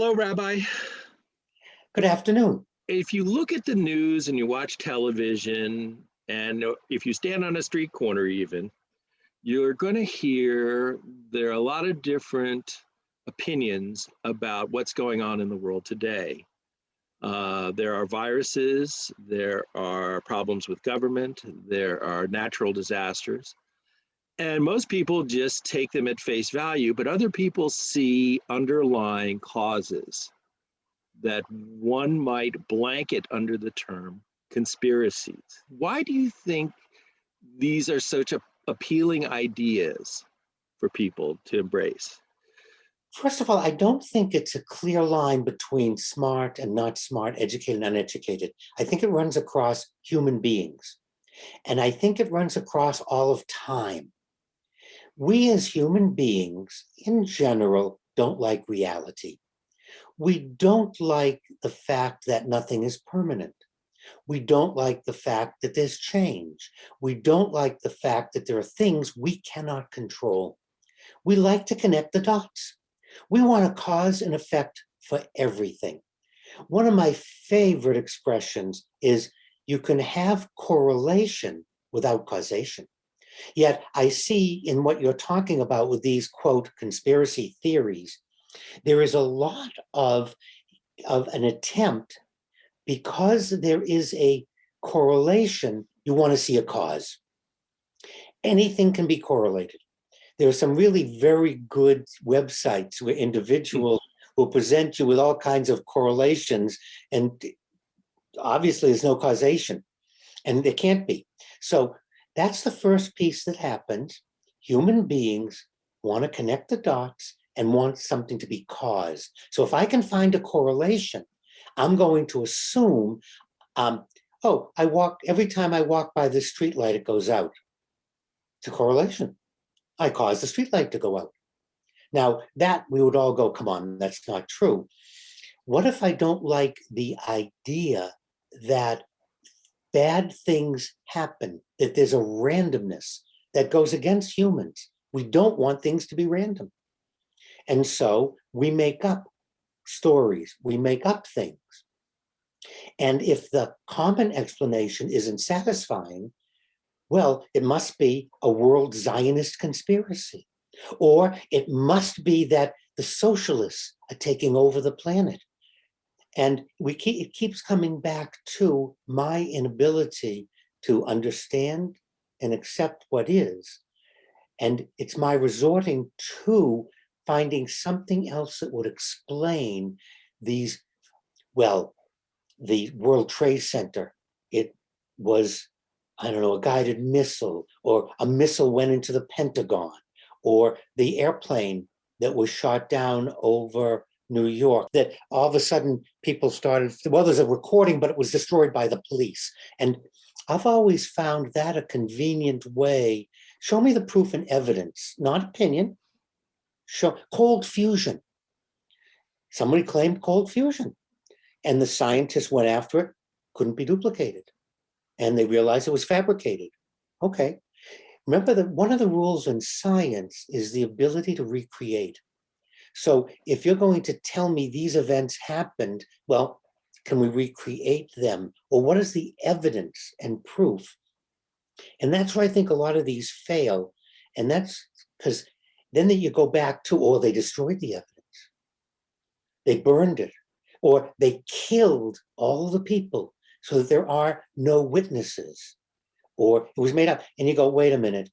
Hello, Rabbi. Good afternoon. If you look at the news and you watch television, and if you stand on a street corner, even, you're going to hear there are a lot of different opinions about what's going on in the world today. There are viruses, there are problems with government, there are natural disasters, and most people just take them at face value, but other people see underlying causes that one might blanket under the term conspiracies. Why do you think these are such appealing ideas for people to embrace? First of all, I don't think it's a clear line between smart and not smart, educated and uneducated. I think it runs across human beings. And I think it runs across all of time. We as human beings, in general, don't like reality. We don't like the fact that nothing is permanent. We don't like the fact that there's change. We don't like the fact that there are things we cannot control. We like to connect the dots. We want a cause and effect for everything. One of my favorite expressions is you can have correlation without causation. Yet I see in what you're talking about with these, quote, conspiracy theories, there is a lot of an attempt, because there is a correlation, you want to see a cause. Anything can be correlated. There are some really very good websites where individuals will present you with all kinds of correlations, and obviously there's no causation, and there can't be. So that's the first piece that happens. Human beings want to connect the dots and want something to be caused. So if I can find a correlation, I'm going to assume, every time I walk by this street light, it goes out. It's a correlation. I caused the street light to go out. Now that we would all go, come on, that's not true. What if I don't like the idea that bad things happen, that there's a randomness that goes against humans? We don't want things to be random. And so we make up stories, we make up things. And if the common explanation isn't satisfying, well, it must be a world Zionist conspiracy, or it must be that the socialists are taking over the planet. And it keeps coming back to my inability to understand and accept what is. And it's my resorting to finding something else that would explain these, well, the World Trade Center, it was, I don't know, a guided missile, or a missile went into the Pentagon, or the airplane that was shot down over New York, that all of a sudden people started, well, there's a recording, but it was destroyed by the police. And I've always found that a convenient way. Show me the proof and evidence, not opinion. Show cold fusion. Somebody claimed cold fusion, and the scientists went after it, couldn't be duplicated. And they realized it was fabricated. Okay. Remember that one of the rules in science is the ability to recreate. So if you're going to tell me these events happened, well, can we recreate them? Or what is the evidence and proof? And that's where I think a lot of these fail. And that's because then you go back to, or they destroyed the evidence. They burned it, or they killed all the people so that there are no witnesses, or it was made up. And you go, wait a minute,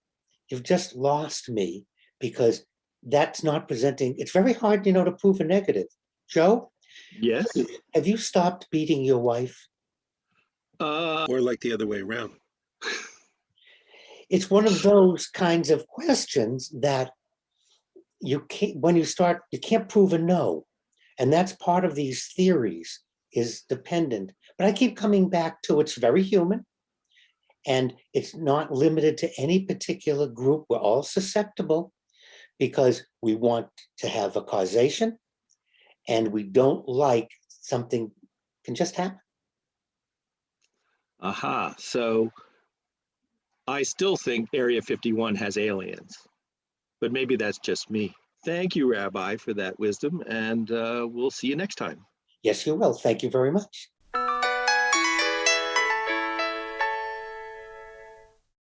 you've just lost me, because that's not presenting. It's very hard, to prove a negative. Joe? Yes. Have you stopped beating your wife? Or like the other way around. It's one of those kinds of questions that you can't prove a no. And that's part of these theories, is dependent. But I keep coming back to, it's very human, and it's not limited to any particular group. We're all susceptible, because we want to have a causation, and we don't like something can just happen. Aha. So I still think Area 51 has aliens, but maybe that's just me. Thank you, Rabbi, for that wisdom, and we'll see you next time. Yes, you will. Thank you very much.